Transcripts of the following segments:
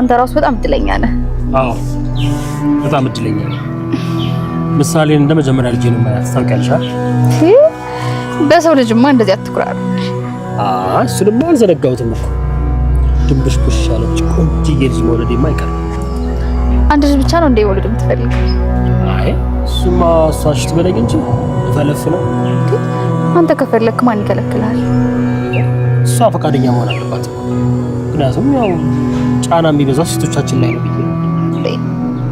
አንተ ራስ በጣም እድለኛ ነህ። አዎ በጣም እድለኛ ነህ። ምሳሌን እንደ መጀመሪያ ልጅ ነው ማለት ታውቂያለሽ። በሰው ልጅማ እንደዚህ አትኩራሩ። እሱንማ አልዘነጋሁትም እኮ ድንብሽብሽ ያለች ቆንጆዬ ልጅ መውለዴማ አይቀርም። አንድ ልጅ ብቻ ነው እንደ ወለድ የምትፈልግ? አይ እሱማ እሷሽ ትበለኝ እንጂ ፈለፍ ነው። አንተ ከፈለክ ማን ይከለክላል? እሷ ፈቃደኛ መሆን አለባት። ምክንያቱም ያው ጫና የሚበዛው ሴቶቻችን ላይ ነው ብዬ።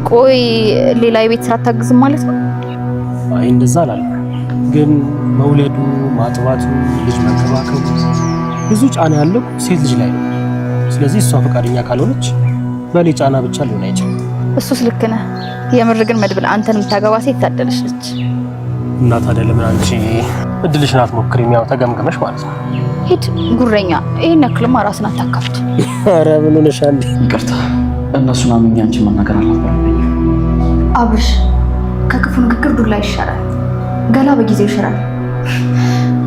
ቆይ ሌላ የቤት ስራ አታግዝም ማለት ነው? አይ እንደዛ አላለም፣ ግን መውለዱ፣ ማጥባቱ፣ ልጅ መንከባከቡ ብዙ ጫና ያለው ሴት ልጅ ላይ ነው። ስለዚህ እሷ ፈቃደኛ ካልሆነች በኔ ጫና ብቻ ሊሆን አይችልም። እሱስ ልክ ነህ። የምር ግን መድብል አንተን የምታገባ ሴት ታደለች ነች። እና ታዲያ ለምን አንቺ እድልሽን አትሞክሪም? ያው ተገምገመሽ ማለት ነው። ሂድ ጉረኛ። ይሄን ያክልማ ራስን አታካብድ። ኧረ ምን ሆነሻል? ይቅርታ፣ እነሱን አምኜ አንቺን መናገር አልነበረብኝም። አብርሽ፣ ከክፉ ንግግር ዱላ ይሻላል፣ ገላ በጊዜው ይሽራል።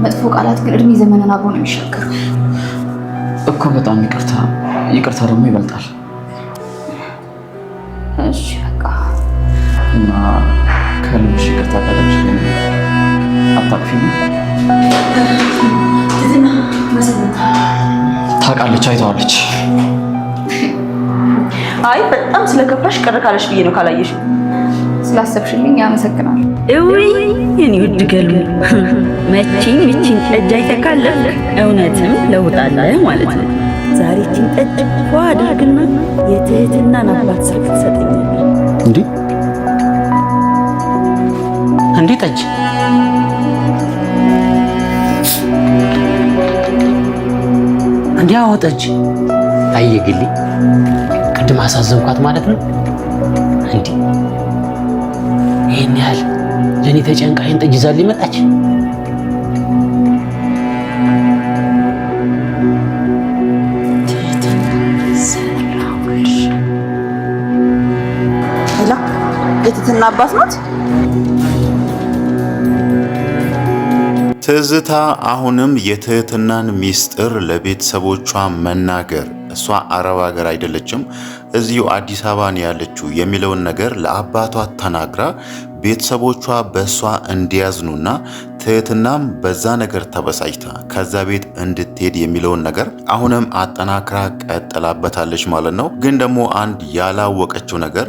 መጥፎ ቃላት ግን እድሜ ዘመንን አብሮ ነው የሚሻገሩ እኮ። በጣም ይቅርታ። ይቅርታ ደግሞ ይበልጣል። እሺ በቃ እና ከልብሽ ይቅርታ ካለሽ አታቅፊም? ትትና መሰለኝ ታውቃለች፣ አይተዋለች። አይ በጣም ስለከፋሽ ቀረ ካለሽ ብዬ ነው። ካላየሽ ስላሰብሽልኝ አመሰግናለሁ። እውይ የኔ ውድ ገሉ መቼም ይቺን ጠጅ አይተካለህ። እውነትም ለውጣለህ ማለት ነው። ዛሬ ይቺን ጠጅ ፏ አድርግና የትህትናን አባት ስልክ ትሰጠኛለህ። እንዴ ጠጅ እንዲያው ጠጅ አየግሊ ቅድም አሳዘንኳት ማለት ነው። እንዴ ይሄን ያህል ለኔ ተጨንቃ ይሄን ጠጅ ይዛልኝ መጣች። ሄላ የትህትና አባት ናት። ትዝታ አሁንም የትህትናን ሚስጥር ለቤተሰቦቿ መናገር እሷ አረብ ሀገር አይደለችም እዚሁ አዲስ አበባ ነው ያለችው የሚለውን ነገር ለአባቷ ተናግራ ቤተሰቦቿ በእሷ እንዲያዝኑና ትህትናም በዛ ነገር ተበሳጭታ ከዛ ቤት እንድትሄድ የሚለውን ነገር አሁንም አጠናክራ ቀጥላበታለች ማለት ነው። ግን ደግሞ አንድ ያላወቀችው ነገር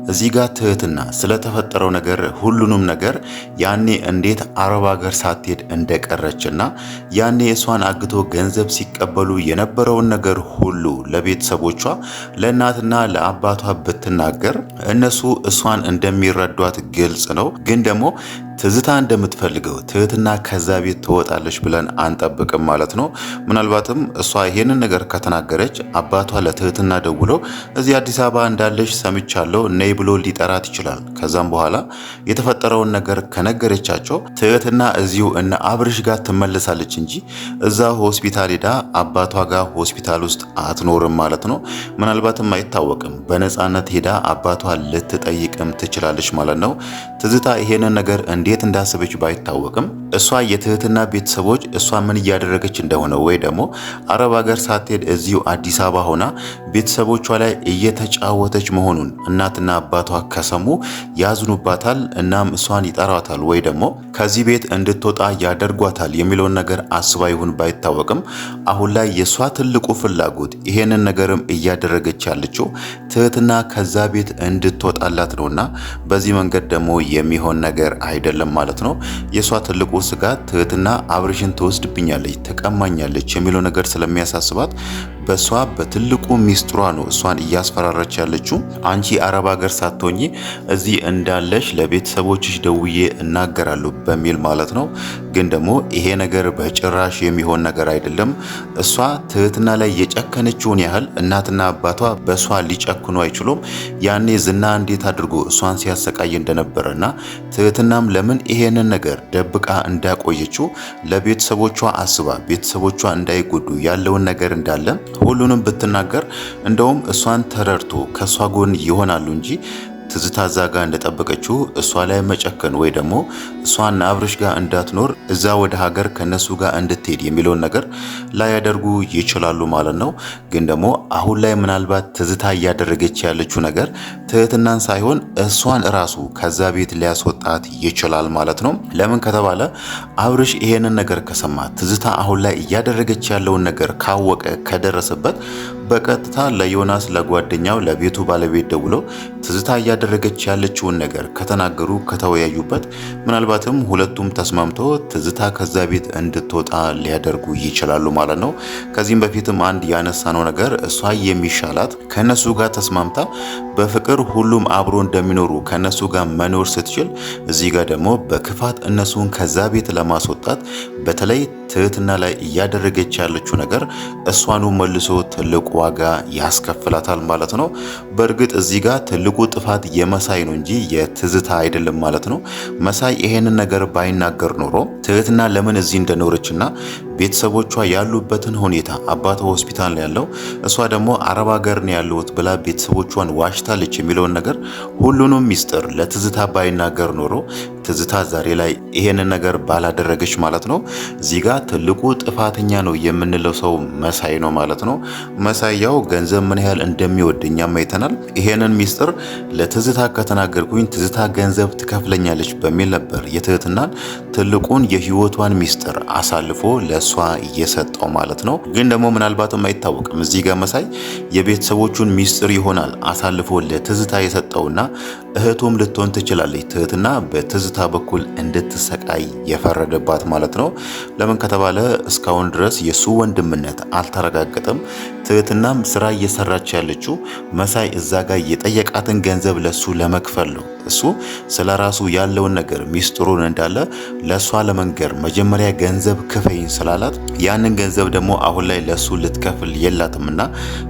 እዚህ ጋር ትህትና ስለተፈጠረው ነገር ሁሉንም ነገር ያኔ እንዴት አረብ ሀገር ሳትሄድ እንደቀረችና ያኔ እሷን አግቶ ገንዘብ ሲቀበሉ የነበረውን ነገር ሁሉ ለቤተሰቦቿ ለእናትና ለአባቷ ብትናገር እነሱ እሷን እንደሚረዷት ግልጽ ነው። ግን ደግሞ ትዝታ እንደምትፈልገው ትህትና ከዛ ቤት ትወጣለች ብለን አንጠብቅም ማለት ነው። ምናልባትም እሷ ይሄንን ነገር ከተናገረች አባቷ ለትህትና ደውለው እዚህ አዲስ አበባ እንዳለች ሰምቻለሁ ነይ ብሎ ሊጠራት ይችላል። ከዛም በኋላ የተፈጠረውን ነገር ከነገረቻቸው ትህትና እዚሁ እነ አብርሽ ጋር ትመለሳለች እንጂ እዛ ሆስፒታል ሄዳ አባቷ ጋር ሆስፒታል ውስጥ አትኖርም ማለት ነው። ምናልባትም አይታወቅም፣ በነፃነት ሄዳ አባቷ ልትጠይቅም ትችላለች ማለት ነው። ትዝታ ይሄንን ነገር እንዴት እንዳሰበች ባይታወቅም እሷ የትህትና ቤተሰቦች እሷ ምን እያደረገች እንደሆነ ወይ ደግሞ አረብ ሀገር ሳትሄድ እዚሁ አዲስ አበባ ሆና ቤተሰቦቿ ላይ እየተጫወተች መሆኑን እናትና አባቷ ከሰሙ ያዝኑባታል። እናም እሷን ይጠራታል ወይ ደግሞ ከዚህ ቤት እንድትወጣ ያደርጓታል የሚለውን ነገር አስባ ይሁን ባይታወቅም አሁን ላይ የእሷ ትልቁ ፍላጎት ይሄንን ነገርም እያደረገች ያለችው ትህትና ከዛ ቤት እንድትወጣላት ነውና በዚህ መንገድ ደግሞ የሚሆን ነገር አይደለም ማለት ነው። የሷ ትልቁ ስጋት ትህትና አብርሽን ትወስድብኛለች፣ ትቀማኛለች የሚለው ነገር ስለሚያሳስባት በሷ በትልቁ ሚስጥሯ ነው እሷን እያስፈራረች ያለችው። አንቺ አረብ ሀገር ሳትሆኚ እዚህ እንዳለሽ ለቤተሰቦችሽ ደውዬ እናገራለሁ በሚል ማለት ነው። ግን ደግሞ ይሄ ነገር በጭራሽ የሚሆን ነገር አይደለም። እሷ ትህትና ላይ የጨከነችውን ያህል እናትና አባቷ በሷ ሊጨክኑ አይችሉም። ያኔ ዝና እንዴት አድርጎ እሷን ሲያሰቃይ እንደነበረና ትህትናም ለምን ይሄንን ነገር ደብቃ እንዳቆየችው ለቤተሰቦቿ አስባ ቤተሰቦቿ እንዳይጎዱ ያለውን ነገር እንዳለ ሁሉንም ብትናገር እንደውም እሷን ተረድቶ ከሷ ጎን ይሆናሉ እንጂ ትዝታ እዛ ጋር እንደጠበቀችው እሷ ላይ መጨከን ወይ ደግሞ እሷና አብርሽ ጋር እንዳትኖር እዛ ወደ ሀገር ከነሱ ጋር እንድትሄድ የሚለውን ነገር ላያደርጉ ይችላሉ ማለት ነው። ግን ደግሞ አሁን ላይ ምናልባት ትዝታ እያደረገች ያለችው ነገር ትህትናን ሳይሆን እሷን እራሱ ከዛ ቤት ሊያስወጣት ይችላል ማለት ነው። ለምን ከተባለ አብርሽ ይሄንን ነገር ከሰማ ትዝታ አሁን ላይ እያደረገች ያለውን ነገር ካወቀ ከደረሰበት በቀጥታ ለዮናስ ለጓደኛው ለቤቱ ባለቤት ደውሎ ትዝታ እያደረገች ያለችውን ነገር ከተናገሩ ከተወያዩበት ምናልባትም ሁለቱም ተስማምቶ ትዝታ ከዛ ቤት እንድትወጣ ሊያደርጉ ይችላሉ ማለት ነው። ከዚህም በፊትም አንድ ያነሳነው ነገር እሷ የሚሻላት ከነሱ ጋር ተስማምታ በፍቅር ሁሉም አብሮ እንደሚኖሩ ከነሱ ጋር መኖር ስትችል፣ እዚህ ጋር ደግሞ በክፋት እነሱን ከዛ ቤት ለማስወጣት በተለይ ትህትና ላይ እያደረገች ያለችው ነገር እሷኑ መልሶ ትልቁ ዋጋ ያስከፍላታል ማለት ነው። በእርግጥ እዚህ ጋር ትልቁ ጥፋት የመሳይ ነው እንጂ የትዝታ አይደለም ማለት ነው። መሳይ ይሄንን ነገር ባይናገር ኖሮ ትህትና ለምን እዚህ እንደኖረችና ቤተሰቦቿ ያሉበትን ሁኔታ አባቷ ሆስፒታል ነው ያለው፣ እሷ ደግሞ አረብ ሀገር ነው ያለሁት ብላ ቤተሰቦቿን ዋሽታለች የሚለውን ነገር ሁሉንም ሚስጥር ለትዝታ ባይናገር ኖሮ ትዝታ ዛሬ ላይ ይሄንን ነገር ባላደረገች ማለት ነው። እዚህ ጋር ትልቁ ጥፋተኛ ነው የምንለው ሰው መሳይ ነው ማለት ነው። መሳይ ያው ገንዘብ ምን ያህል እንደሚወደኛም አይተናል። ይሄንን ሚስጥር ለትዝታ ከተናገርኩኝ ትዝታ ገንዘብ ትከፍለኛለች በሚል ነበር የትህትናን ትልቁን የህይወቷን ሚስጥር አሳልፎ ለሷ እየሰጠው ማለት ነው። ግን ደግሞ ምናልባትም አይታወቅም እዚህ ጋር መሳይ የቤተሰቦቹን ሚስጥር ይሆናል አሳልፎ ለትዝታ የሰጠውና እህቱም ልትሆን ትችላለች ትህትና በትዝታ በኩል እንድትሰቃይ የፈረደባት ማለት ነው። ለምን ከተባለ እስካሁን ድረስ የሱ ወንድምነት አልተረጋገጠም። ትህትናም ስራ እየሰራች ያለችው መሳይ እዛ ጋር የጠየቃትን ገንዘብ ለሱ ለመክፈል ነው። እሱ ስለ ራሱ ያለውን ነገር ሚስጥሩን እንዳለ ለሷ ለመንገር መጀመሪያ ገንዘብ ክፈይን ስላላት ያንን ገንዘብ ደግሞ አሁን ላይ ለሱ ልትከፍል የላትምና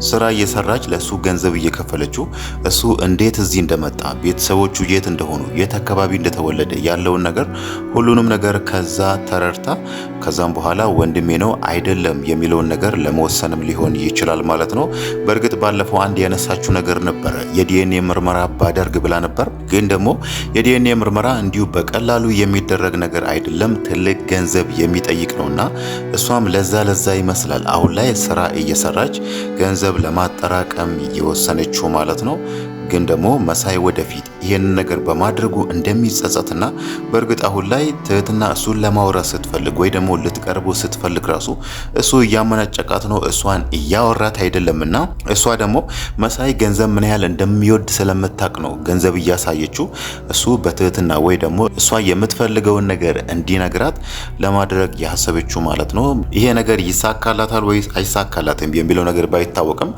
ስራ እየሰራች ለሱ ገንዘብ እየከፈለችው እሱ እንዴት እዚህ እንደመጣ ቤተሰቦቹ የት እንደሆኑ የት አካባቢ እንደተወለደ ያለውን ነገር ሁሉንም ነገር ከዛ ተረድታ ከዛም በኋላ ወንድሜ ነው አይደለም የሚለውን ነገር ለመወሰንም ሊሆን ይችላል ማለት ነው። በእርግጥ ባለፈው አንድ ያነሳችው ነገር ነበረ የዲኤንኤ ምርመራ ባደርግ ብላ ነበር። ግን ደግሞ የዲኤንኤ ምርመራ እንዲሁ በቀላሉ የሚደረግ ነገር አይደለም፣ ትልቅ ገንዘብ የሚጠይቅ ነውና እሷም ለዛ ይመስላል አሁን ላይ ስራ እየሰራች ገንዘብ ለማጠራቀም እየወሰነችው ማለት ነው። ግን ደግሞ መሳይ ወደፊት ይሄንን ነገር በማድረጉ እንደሚጸጸትና በእርግጥ አሁን ላይ ትህትና እሱን ለማውራት ስትፈልግ ወይ ደግሞ ልትቀርቡ ስትፈልግ ራሱ እሱ እያመናጨቃት ነው፣ እሷን እያወራት አይደለምና እሷ ደግሞ መሳይ ገንዘብ ምን ያህል እንደሚወድ ስለምታቅ ነው ገንዘብ እያሳየችው እሱ በትህትና ወይ ደግሞ እሷ የምትፈልገውን ነገር እንዲነግራት ለማድረግ ያሰበችው ማለት ነው። ይሄ ነገር ይሳካላታል ወይስ አይሳካላትም የሚለው ነገር ባይታወቅም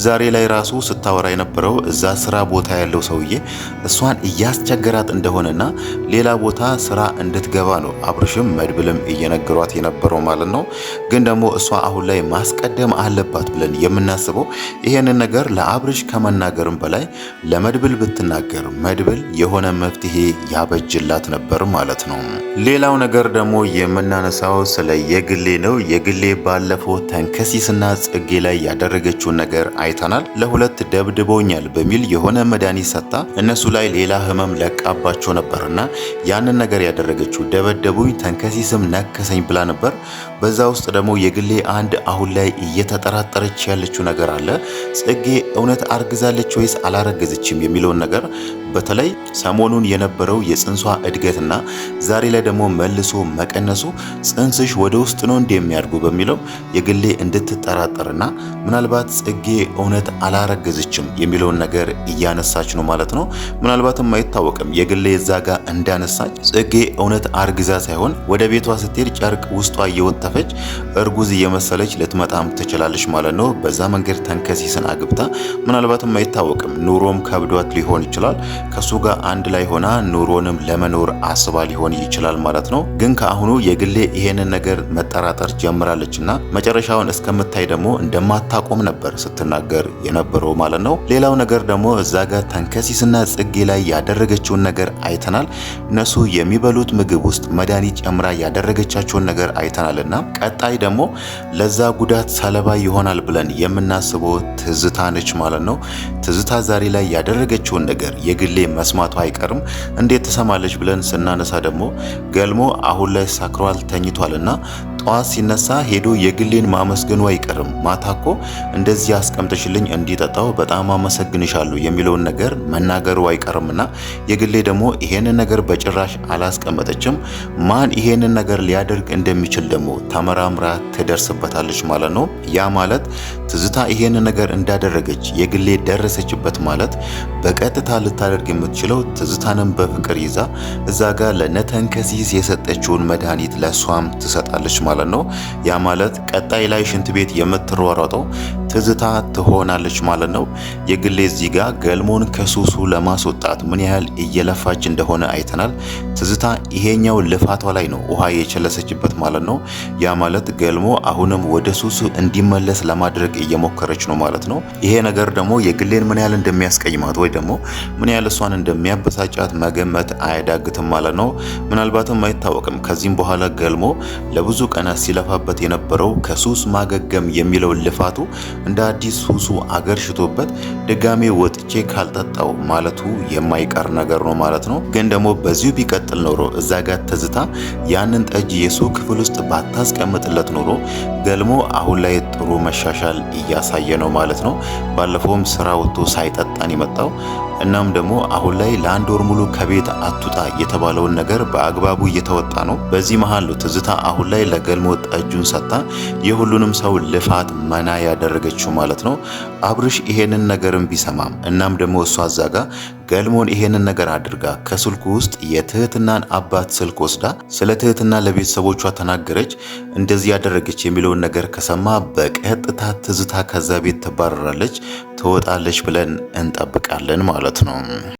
ዛሬ ላይ ራሱ ስታወራ የነበረው እዛ ስራ ቦታ ያለው ሰውዬ እሷን እያስቸገራት እንደሆነና ሌላ ቦታ ስራ እንድትገባ ነው አብርሽም መድብልም እየነገሯት የነበረው ማለት ነው። ግን ደግሞ እሷ አሁን ላይ ማስቀደም አለባት ብለን የምናስበው ይሄንን ነገር ለአብርሽ ከመናገርም በላይ ለመድብል ብትናገር መድብል የሆነ መፍትሄ ያበጅላት ነበር ማለት ነው። ሌላው ነገር ደግሞ የምናነሳው ስለ የግሌ ነው። የግሌ ባለፈው ተንከሲስና ጽጌ ላይ ያደረገችውን ነገር አይተናል። ለሁለት ደብድበውኛል በሚል የሆነ መድኃኒት ሰጣ እነሱ ላይ ሌላ ህመም ለቃባቸው ነበርና ያንን ነገር ያደረገችው ደበደቡኝ ተንከሲስም ነከሰኝ ብላ ነበር። በዛ ውስጥ ደግሞ የግሌ አንድ አሁን ላይ እየተጠራጠረች ያለችው ነገር አለ። ጽጌ እውነት አርግዛለች ወይስ አላረገዘችም የሚለውን ነገር በተለይ ሰሞኑን የነበረው የጽንሷ እድገትና ዛሬ ላይ ደግሞ መልሶ መቀነሱ ጽንስሽ ወደ ውስጥ ነው እንደሚያድጉ በሚለው የግሌ እንድትጠራጠርና ምናልባት ጽጌ እውነት አላረገዘችም የሚለውን ነገር እያነሳች ነው ማለት ነው። ምናልባትም አይታወቅም የግሌ እዛ ጋር እንዳነሳች ጽጌ እውነት አርግዛ ሳይሆን ወደ ቤቷ ስትሄድ ጨርቅ ውስጧ እየወተፈች እርጉዝ እየመሰለች ልትመጣም ትችላለች ማለት ነው። በዛ መንገድ ተንከሲስን አግብታ ምናልባትም አይታወቅም ኑሮም ከብዷት ሊሆን ይችላል ከሱ ጋር አንድ ላይ ሆና ኑሮንም ለመኖር አስባ ሊሆን ይችላል ማለት ነው። ግን ከአሁኑ የግሌ ይሄንን ነገር መጠራጠር ጀምራለችና መጨረሻውን እስከምታይ ደግሞ እንደማታቆም ነበር ስትናገር የነበረው ማለት ነው። ሌላው ነገር ደግሞ እዛ ጋር ተንከሲስና ጽጌ ላይ ያደረገችውን ነገር አይተናል። እነሱ የሚበሉት ምግብ ውስጥ መድኃኒት ጨምራ ያደረገቻቸውን ነገር አይተናልና ቀጣይ ደግሞ ለዛ ጉዳት ሰለባ ይሆናል ብለን የምናስበው ትዝታ ነች ማለት ነው። ትዝታ ዛሬ ላይ ያደረገችውን ነገር የግሌ የግሌ መስማቱ አይቀርም። እንዴት ትሰማለች ብለን ስናነሳ ደግሞ ገልሞ አሁን ላይ ሰክሯል ተኝቷልና ጠዋት ሲነሳ ሄዶ የግሌን ማመስገኑ አይቀርም። ማታኮ እንደዚህ አስቀምጠሽልኝ እንዲጠጣው በጣም አመሰግንሻለሁ የሚለውን ነገር መናገሩ አይቀርምና የግሌ ደግሞ ይሄንን ነገር በጭራሽ አላስቀመጠችም። ማን ይሄንን ነገር ሊያደርግ እንደሚችል ደግሞ ተመራምራ ትደርስበታለች ማለት ነው። ያ ማለት ትዝታ ይሄንን ነገር እንዳደረገች የግሌ ደረሰችበት ማለት በቀጥታ ልታደርግ የምትችለው ትዝታንም በፍቅር ይዛ እዛ ጋር ለነተንከሲስ የሰጠችውን መድኃኒት ለሷም ትሰጣለች ማለት ነው። ያ ማለት ቀጣይ ላይ ሽንት ቤት የምትሯሯጠው ትዝታ ትሆናለች ማለት ነው። የግሌ እዚህ ጋር ገልሞን ከሱሱ ለማስወጣት ምን ያህል እየለፋች እንደሆነ አይተናል። ትዝታ ይሄኛው ልፋቷ ላይ ነው ውሃ የቸለሰችበት ማለት ነው። ያ ማለት ገልሞ አሁንም ወደ ሱሱ እንዲመለስ ለማድረግ እየሞከረች ነው ማለት ነው። ይሄ ነገር ደግሞ የግሌን ምን ያህል እንደሚያስቀይማት ወይ ደግሞ ምን ያህል እሷን እንደሚያበሳጫት መገመት አያዳግትም ማለት ነው። ምናልባትም አይታወቅም ከዚህም በኋላ ገልሞ ለብዙ ቀናት ሲለፋበት የነበረው ከሱስ ማገገም የሚለው ልፋቱ እንደ አዲስ ሱሱ አገርሽቶበት ድጋሜ ወጥቼ ካልጠጣው ማለቱ የማይቀር ነገር ነው ማለት ነው። ግን ደግሞ በዚሁ ቢቀጥል ኖሮ እዛ ጋር ትዝታ ያንን ጠጅ የሱ ክፍል ውስጥ ባታስቀምጥለት ኖሮ ገልሞ አሁን ላይ ጥሩ መሻሻል እያሳየ ነው ማለት ነው። ባለፈውም ስራ ወጥቶ ሳይጠጣን የመጣው እናም ደግሞ አሁን ላይ ለአንድ ወር ሙሉ ከቤት አትውጣ የተባለውን ነገር በአግባቡ እየተወጣ ነው። በዚህ መሃል ነው ትዝታ አሁን ላይ ለገልሞ ጠጁን ሰጥታ የሁሉንም ሰው ልፋት መና ያደረገችው ማለት ነው። አብርሽ ይሄንን ነገርም ቢሰማም እናም ደግሞ እሷ አዛጋ ገልሞን ይሄንን ነገር አድርጋ ከስልኩ ውስጥ የትህትናን አባት ስልክ ወስዳ ስለ ትህትና ለቤተሰቦቿ ተናገረች። እንደዚህ ያደረገች የሚለውን ነገር ከሰማ በቀጥታ ትዝታ ከዛ ቤት ትባረራለች፣ ትወጣለች ብለን እንጠብቃለን ማለት ነው።